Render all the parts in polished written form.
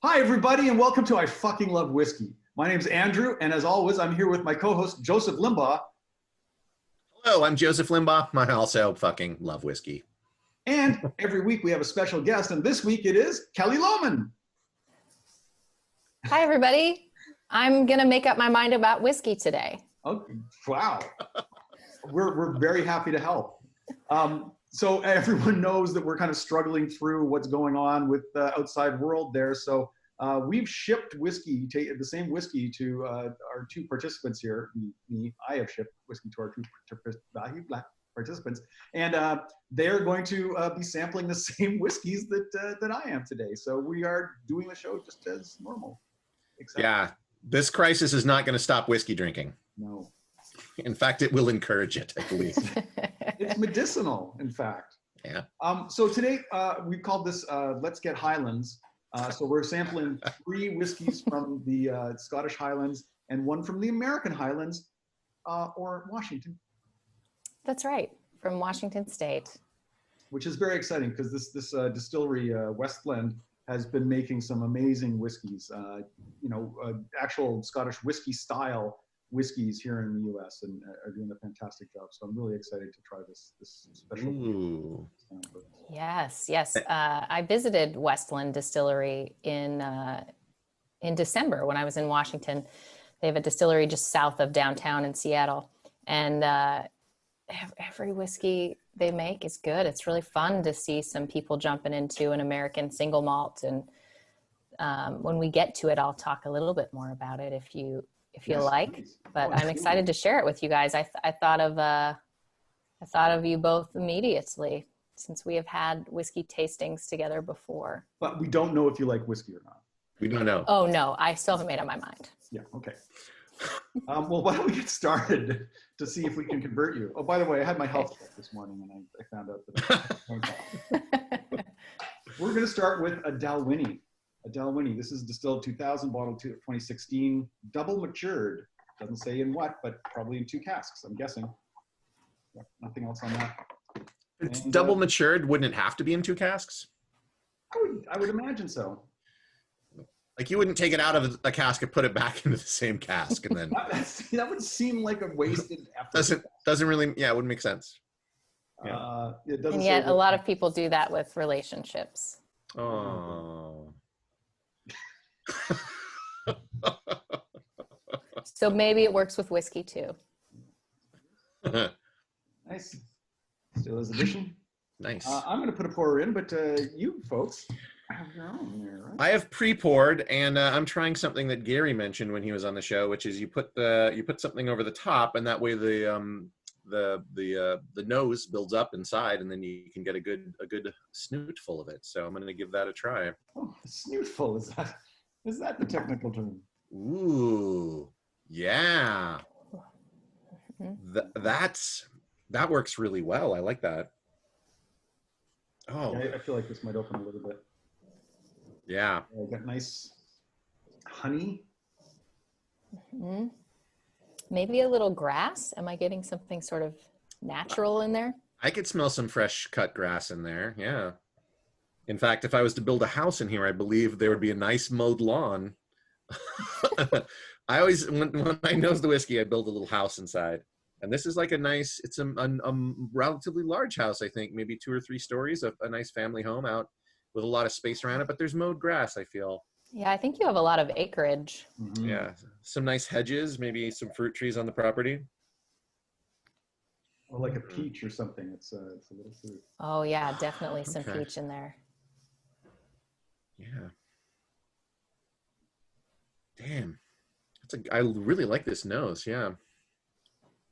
Hi, everybody, and welcome to I Fucking Love Whiskey. My name's Andrew, and as always, I'm here with my co-host, Joseph Limbaugh. Hello, I'm Joseph Limbaugh. I also fucking love whiskey. And every week we have a special guest, and this week it is Kelly Lohman. Hi, everybody. I'm going to make up my mind about whiskey today. Oh, wow. We're very happy to help. So everyone knows that we're kind of struggling through what's going on with the outside world there. So we've shipped whiskey, the same whiskey to our two participants here. I have shipped whiskey to our two participants. And they're going to be sampling the same whiskeys that I am today. So we are doing the show just as normal. Yeah, this crisis is not going to stop whiskey drinking. No. In fact, it will encourage it, I believe. It's medicinal, in fact. Yeah. So today we called this Let's Get Highlands. So we're sampling 3 whiskeys from the Scottish Highlands and 1 from the American Highlands or Washington. That's right, from Washington State. Which is very exciting because this distillery, Westland, has been making some amazing whiskeys, actual Scottish whiskey style whiskeys here in the U.S. and are doing a fantastic job. So I'm really excited to try this special. Ooh. Yes. I visited Westland Distillery in December when I was in Washington. They have a distillery just south of downtown in Seattle. And every whiskey they make is good. It's really fun to see some people jumping into an American single malt. And when we get to it, I'll talk a little bit more about it if you like. Please. But I'm excited to share it with you guys. I thought of you both immediately since we have had whiskey tastings together before. But we don't know if you like whiskey or not. We don't know. Oh no, I still haven't made up my mind. Yeah, okay. Well, why don't we get started to see if we can convert you? Oh, by the way, I had my health check this morning and I found out that we're going to start with a Dalwhinnie. A Dalwhinnie. This is distilled 2000, bottled 2016, double matured. Doesn't say in what, but probably in 2 casks, I'm guessing. Yeah, nothing else on that. It's And, double matured. Wouldn't it have to be in 2 casks? I would imagine so. Like you wouldn't take it out of a cask and put it back into the same cask and then That would seem like a wasted effort. doesn't really, yeah, it wouldn't make sense. It doesn't And yet say a lot of people do that with relationships. Oh. So maybe it works with whiskey too. Nice. Still as addition. Nice. I'm going to put a pourer in, but you folks have your own there, right? I have pre-poured, and I'm trying something that Gary mentioned when he was on the show, which is you put something over the top, and that way the nose builds up inside, and then you can get a good snoot full of it. So I'm going to give that a try. Oh, snootful, is that the technical term? Ooh, yeah. That works really well. I like that. Oh, Yeah, I feel like this might open a little bit. yeah. Got nice honey. Mm-hmm. Maybe a little grass. Am I getting something sort of natural in there? I could smell some fresh cut grass in there. Yeah. In fact, if I was to build a house in here, I believe there would be a nice mowed lawn. I always, when I nose the whiskey, I build a little house inside. And this is like it's a relatively large house, I think, maybe 2 or 3 stories, a nice family home out with a lot of space around it, but there's mowed grass, I feel. Yeah, I think you have a lot of acreage. Mm-hmm. Yeah, some nice hedges, maybe some fruit trees on the property. Or like a peach or something. It's a little fruit. Oh yeah, definitely some Okay. peach in there. Yeah. Damn. I really like this nose, yeah.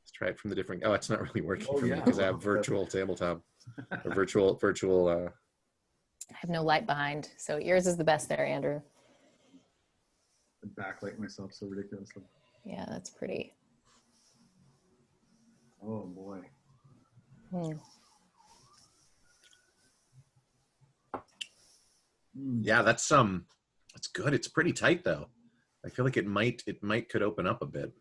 Let's try it from the different, it's not really working Oh, for me yeah. because I have virtual tabletop, or virtual, I have no light behind, so yours is the best there, Andrew. I backlight myself so ridiculously. Yeah, that's pretty. Oh boy. yeah, that's good. It's pretty tight though. I feel like it could open up a bit.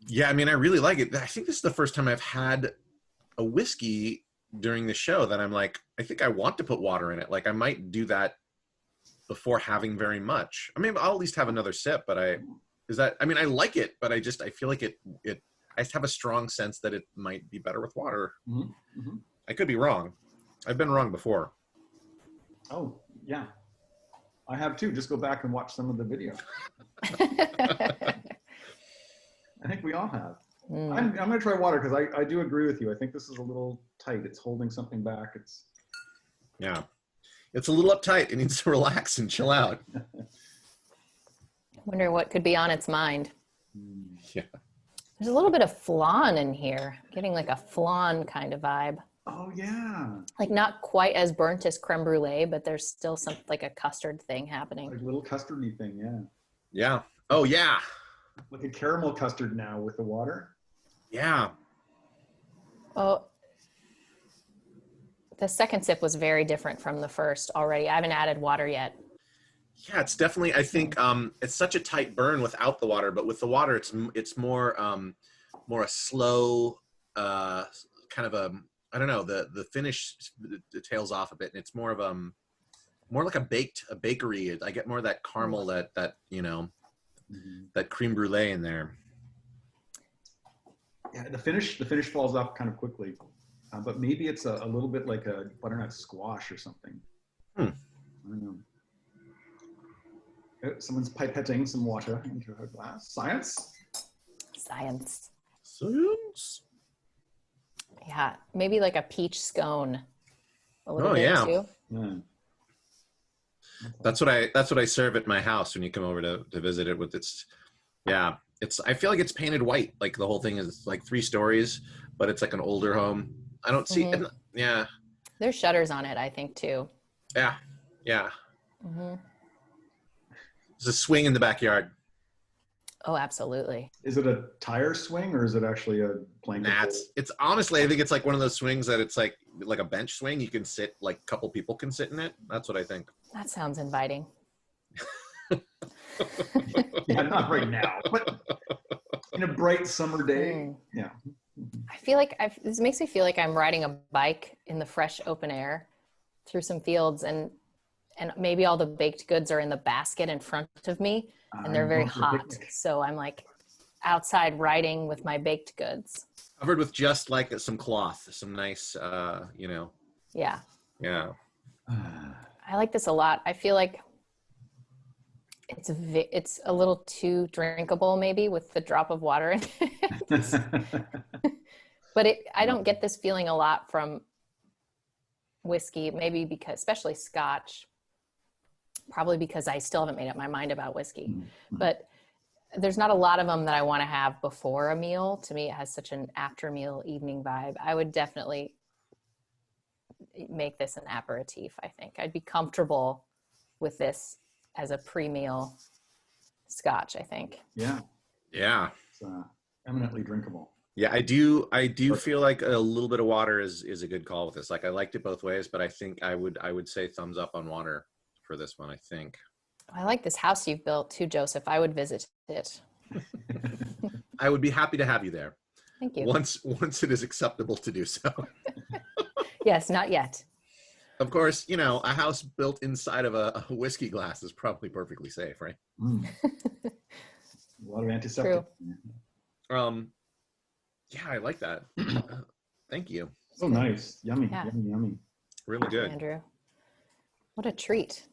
Yeah, I mean, I really like it. I think this is the first time I've had a whiskey during the show that I'm like, I think I want to put water in it. Like I might do that before having very much. I mean, I'll at least have another sip, but I like it, but I feel like I have a strong sense that it might be better with water. Mm-hmm. Mm-hmm. I could be wrong. I've been wrong before. Oh, yeah. I have too. Just go back and watch some of the video. I think we all have. I'm going to try water because I do agree with you. I think this is a little tight. It's holding something back. Yeah. It's a little uptight. It needs to relax and chill out. Wonder what could be on its mind. Yeah. There's a little bit of flan in here. Getting like a flan kind of vibe. Oh, yeah. Like not quite as burnt as creme brulee, but there's still some like a custard thing happening. Like a little custardy thing, yeah. Yeah. Oh, yeah. Like a caramel custard now with the water. Yeah. Oh, the second sip was very different from the first already. I haven't added water yet. Yeah, it's definitely, I think it's such a tight burn without the water, but with the water, it's more a slow kind of a, I don't know, the finish it tails off a bit, and it's more of more like a bakery. I get more of that caramel, that that creme brulee in there. Yeah, the finish falls off kind of quickly, but maybe it's a little bit like a butternut squash or something. I don't know. Oh, someone's pipetting some water into a glass. Science. Yeah, maybe like a peach scone. A little Oh, bit yeah. too. Yeah. That's what I serve at my house when you come over to visit it with I feel like it's painted white. Like the whole thing is like 3 stories, but it's like an older home. I don't see yeah. There's shutters on it, I think, too. Yeah. Yeah. There's a swing in the backyard. Oh, absolutely. Is it a tire swing or is it actually a blanket? It's honestly, I think it's like one of those swings that it's like a bench swing. You can sit, like a couple people can sit in it. That's what I think. That sounds inviting. Yeah, not right now, but in a bright summer day. Yeah. I feel like this makes me feel like I'm riding a bike in the fresh open air through some fields, and maybe all the baked goods are in the basket in front of me, and they're very hot. So I'm like outside riding with my baked goods. Covered with just like some cloth, some nice, Yeah. Yeah. I like this a lot. I feel like it's a little too drinkable, maybe, with the drop of water in it. But I don't get this feeling a lot from whiskey, maybe because, especially Scotch, probably because I still haven't made up my mind about whiskey. But there's not a lot of them that I want to have before a meal. To me, it has such an after meal evening vibe. I would definitely make this an aperitif, I think. I'd be comfortable with this as a pre-meal Scotch, I think. Yeah. Yeah. It's eminently drinkable. Yeah, I do feel like a little bit of water is a good call with this. Like I liked it both ways, but I think I would say thumbs up on water for this one, I think. I like this house you've built too, Joseph. I would visit it. I would be happy to have you there. Thank you. Once it is acceptable to do so. Yes, not yet. Of course, a house built inside of a whiskey glass is probably perfectly safe, right? A lot of antiseptic. True. Yeah, I like that. Thank you. So nice. Yummy. Yeah. Yummy, yummy. Really good. Andrew. What a treat.